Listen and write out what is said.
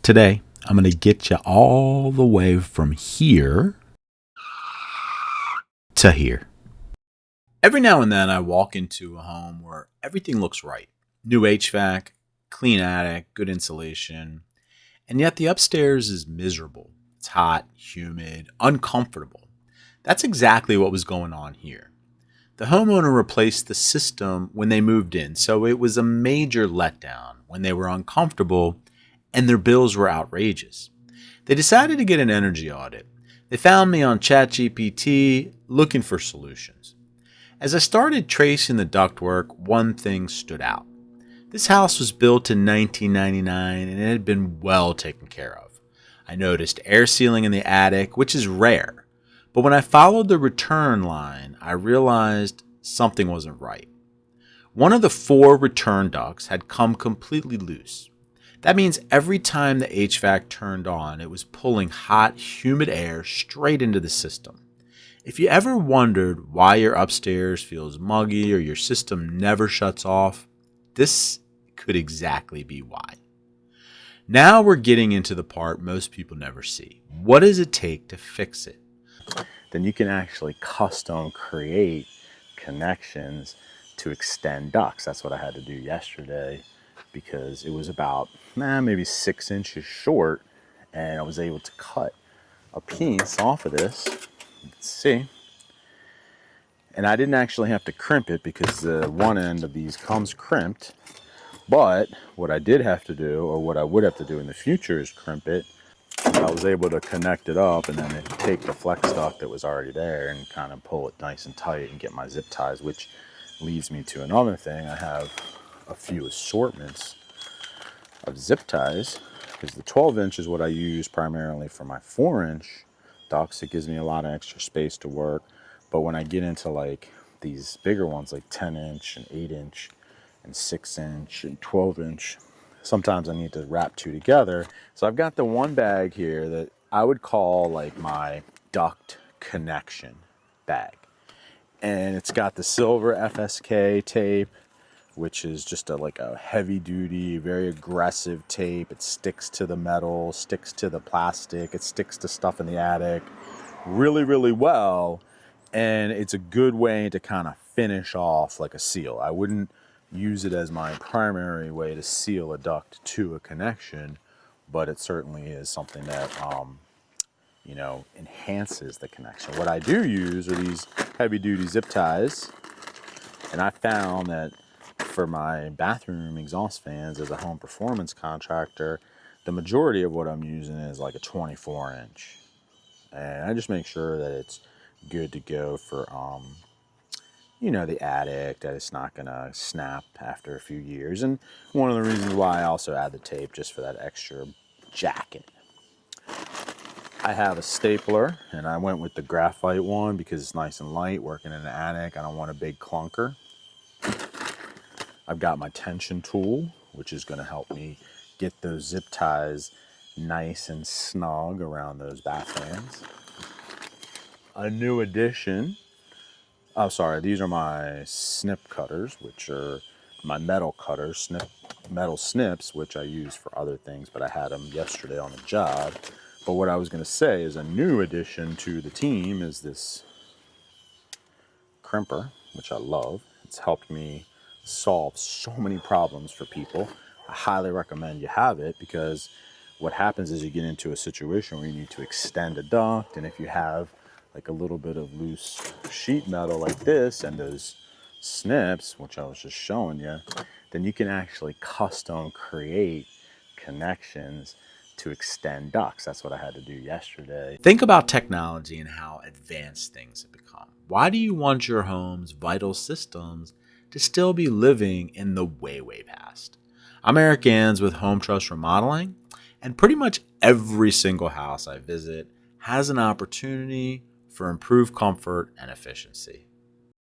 Today, I'm going to get you all the way from here to here. Every now and then I walk into a home where everything looks right. New HVAC, clean attic, good insulation, and yet the upstairs is miserable. It's hot, humid, uncomfortable. That's exactly what was going on here. The homeowner replaced the system when they moved in, so it was a major letdown when they were uncomfortable and their bills were outrageous. They decided to get an energy audit. They found me on ChatGPT looking for solutions. As I started tracing the ductwork, one thing stood out. This house was built in 1999 and it had been well taken care of. I noticed air sealing in the attic, which is rare. But when I followed the return line, I realized something wasn't right. One of the 4 return ducts had come completely loose. That means every time the HVAC turned on, it was pulling hot, humid air straight into the system. If you ever wondered why your upstairs feels muggy or your system never shuts off, this could exactly be why. Now we're getting into the part most people never see. What does it take to fix it? Then you can actually custom create connections to extend ducts. That's what I had to do yesterday because it was about maybe 6 inches short, and I was able to cut a piece off of this. Let's see. And I didn't actually have to crimp it because the one end of these comes crimped. But what I did have to do, or what I would have to do in the future, is crimp it. I was able to connect it up and then take the flex duct that was already there and kind of pull it nice and tight and get my zip ties, which leads me to another thing. I have a few assortments of zip ties because the 12-inch is what I use primarily for my 4-inch ducts. It gives me a lot of extra space to work. But when I get into like these bigger ones, like 10-inch and 8-inch and 6-inch and 12-inch, sometimes I need to wrap 2 together. So I've got the one bag here that I would call like my duct connection bag. And it's got the silver FSK tape, which is just like a heavy duty, very aggressive tape. It sticks to the metal, sticks to the plastic, it sticks to stuff in the attic really, really well. And it's a good way to kind of finish off like a seal. I wouldn't use it as my primary way to seal a duct to a connection, but it certainly is something that enhances the connection. What I do use are these heavy duty zip ties, and I found that for my bathroom exhaust fans as a home performance contractor, the majority of what I'm using is like a 24-inch, and I just make sure that it's good to go for the attic, that it's not gonna snap after a few years. And one of the reasons why I also add the tape, just for that extra jacket. I have a stapler, and I went with the graphite one because it's nice and light. Working in the attic, I don't want a big clunker. I've got my tension tool, which is going to help me get those zip ties nice and snug around those bath fans. A new addition. Oh, sorry, these are my snip cutters, which are my metal cutters, metal snips, which I use for other things, but I had them yesterday on the job. But what I was going to say is a new addition to the team is this crimper, which I love. It's helped me solve so many problems for people. I highly recommend you have it because what happens is you get into a situation where you need to extend a duct, and if you have like a little bit of loose sheet metal like this and those snips, which I was just showing you, then you can actually custom create connections to extend ducts. That's what I had to do yesterday. Think about technology and how advanced things have become. Why do you want your home's vital systems to still be living in the way, way past? I'm Eric Gans with Home Trust Remodeling, and pretty much every single house I visit has an opportunity for improved comfort and efficiency.